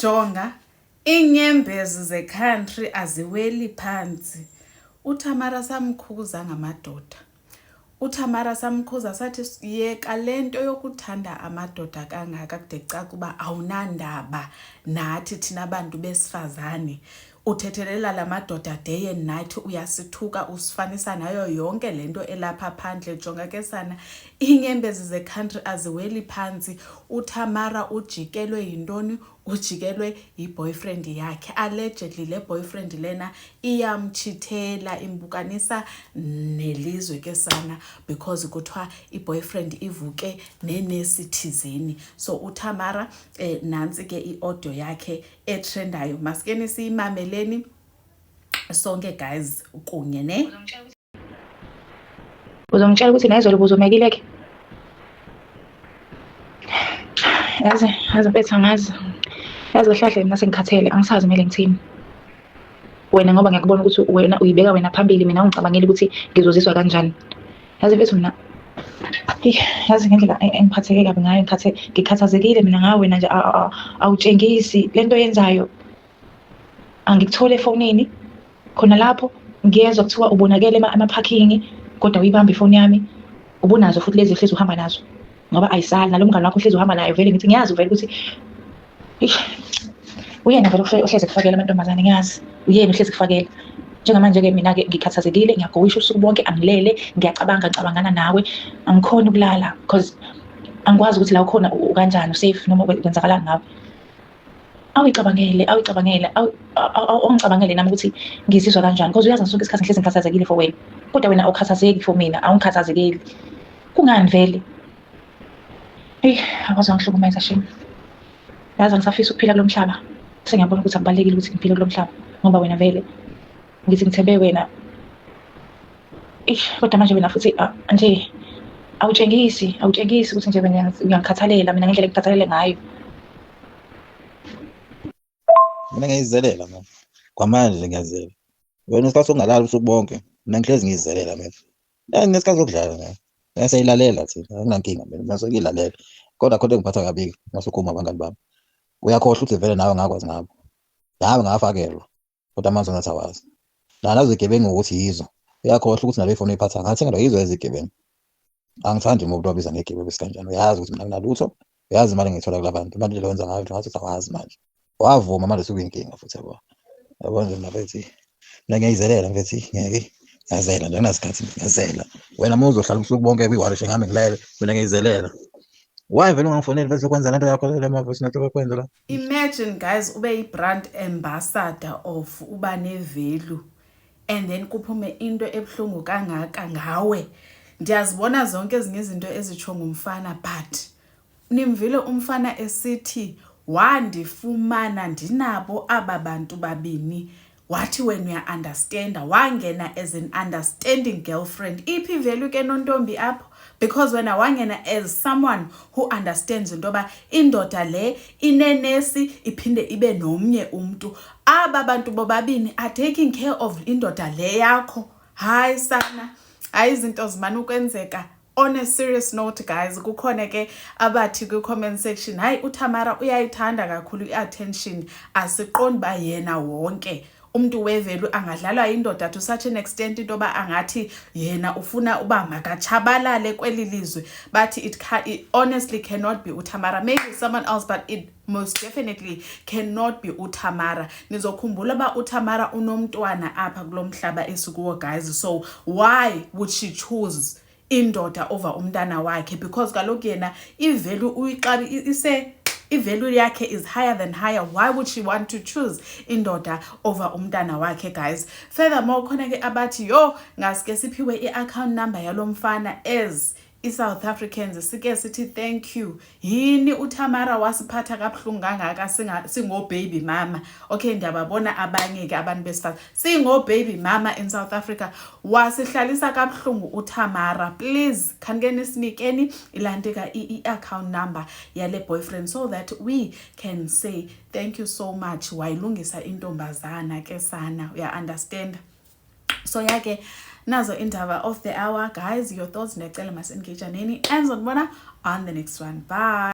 Jonga, iinyembezi ze-country aziweli phansi. UTamara samkhuza ngamadoda. UTamara samkhuza sathi yeka lento yokuthanda amadoda kangaka kude caca uba awunandaba nathi thina bantu besifazane. Uthethelela la madoda day and night uyasithuka usifanisa nayo yonke lento elapha phandle. Jonga ke sana, iinyembezi ze-country aziweli phansi. UTamara ujikelwe yintoni? Ujikelwe yi-boyfriend yakhe. Allegedly le boyfriend lena iyamchithela, imbukanisa nelizwe ke sana, because kuthiwa i-boyfriend ivuke nenesithizeni. So uTamara nansi ke i-audio yakhe etrendayo. Maskeni siyimameleni sonke guys kunye ne. Uzongitshela ukuthi nezolo ubuzomekile ke. Yazi mfethu angazi. Yazi kahle mina sengikhathele, angisazi kumele ngithini. Wena ngoba ngiyakubona ukuthi wena uyibeka wena phambili, mina ungicabangeli ukuthi ngizozizwa kanjani. Yazi mfethu mina yazi ngendlela engiphatheke kabi ngayo, ngikhathazekile mina ngawe wena nje awutshengisi lento yenzayo. Angikuthole efonini khona lapho ngiyezwa kuthiwa ubonakele ama-parking kodwa uyibamba ifoni yami. Ubunazo futhi lezi hlezi uhamba nazo ngoba ayisali nalo mngane wakho hlezi uhamba nayo. Vele ngithi ngiyazi vele ukuthi uyena vele uhlezi kufakela amantombazane, ngiyazi uyena uhlezi kufakela. Njengamanje ke mina ke ngikhathazekile, ngiyagowisha usuku bonke, angilele, ngicabangana nawe, angikhona ukulala because angikwazi ukuthi la ukhona ukanjani, usafe noma kwenzakalani ngawe. Awuyicabangele ongicabangele nami ukuthi ngizizwa kanjani, because uyazi sonke isikhathi ngihlezi ngikhathazekile for wena kodwa wena awukhathazeki for mina, awungikhathazekeli. Kungani vele? Akwazi ngihlukumeza shame. Yazi angisafisa ukuphila kulo mhlaba. Sengiyabona ukuthi akubalekile ukuthi ngiphile kulo mhlaba ngoba wena vele ngithi ngithembe wena. Kodwa manje wena futhi nje awutshengisi ukuthi nje wena uyangikhathalela mina ngendlela engikhathalele ngayo. Mina ngiyizelela manje. Kwamanje ngiyazelela. Wena isikhathi sokungalala usuku bonke, mina ngihlezi ngiyizelela mina. Ngesikhathi sokudlala mina. Ngiyayilalela thina, anginankinga mina, ngiyayilalela. Kodwa khona ngiphatha kabi ngasukhuma abangani bami. Uyakhohlwa ukuthi vele nawe ngakwazi ngabo. Nawe ngafakelwa. Kodwa manje ngathi awazi. Nazo igebengu ukuthi yizo. Uyakhohlwa ukuthi nale phone iphatha ngathi ngalo yizo ezigebengu. Angithandi umuntu obiza ngegebengu besikanjani. Uyazi ukuthi mina nginalutho. Uyazi imali ngithola kulabantu. Manje lenza ngayo ngathi awazi manje. Wavuma manje sokuyinkinga futhi yabo. Yabona nje mfethu. Mina ngiyayizelela mfethu, ngeke. Ngiyazela nje kunasikhathi ngiyazela. Wena uma uzohlala usuku bonke kwiwalishe ngami ngilele, mina ngiyayizelela. Why vele ungangifoneli bese kwenza lento yakho le mavoice note okwenza la? Imagine guys ube yi-brand ambassador of uba ne-value and then kuphume into ebuhlungu kangaka ngawe. Ndiyazibona zonke ezinye izinto ezitsho ngumfana, but nimvile umfana esithi wandifumana ndinabo aba bantu babini. Wathi when uya-understanda, wangena as an understanding girlfriend. Iphi value ke nontombi apho? Because wena wangena as someone who understands into yoba indoda le inenesi iphinde ibe nomnye umntu. Aba bantu bobabini are taking care of indoda le yakho. Hayi sana, hayi izinto zimane ukwenzeka. On a serious note guys, kukhona ke abathi kwi-comment section, hayi uTamara uyayithanda kakhulu i-attention, asiqondi ba yena wonke umuntu wevelu angadlalwa indoda to such an extent into ba angathi yena ufuna uba makachabalale kweli lizwe. But it honestly cannot be uTamara. Maybe someone else, but it most definitely cannot be uTamara. Nizokhumbula ba uTamara unomntwana apha kulo mhlaba esikuwo guys. So why would she choose indoda over umntana wakhe? Because kaloku yena i-value uyixabi i-value yakhe is higher than higher. Why would she want to choose indoda over umntana wakhe guys? Furthermore khona ke abathi yo ngaske siphiwe i-account number yalo mfana as i-South Africans sike sithi thank you. Yini uTamara wasiphatha kabuhlungu kangaka singo baby mama? Okay, ndiyababona abanye ke abantu besifazane singo baby mama in South Africa. Wasihlalisa kabuhlungu uTamara. Please khanike nisinikeni ilandeka i-account number yale boyfriend so that we can say thank you so much. Wayilungisa intombazana ke sana, uya understand? So yake nazo indaba of the hour guys. Your thoughts necela mas engage nini and zonibona on the next one. Bye.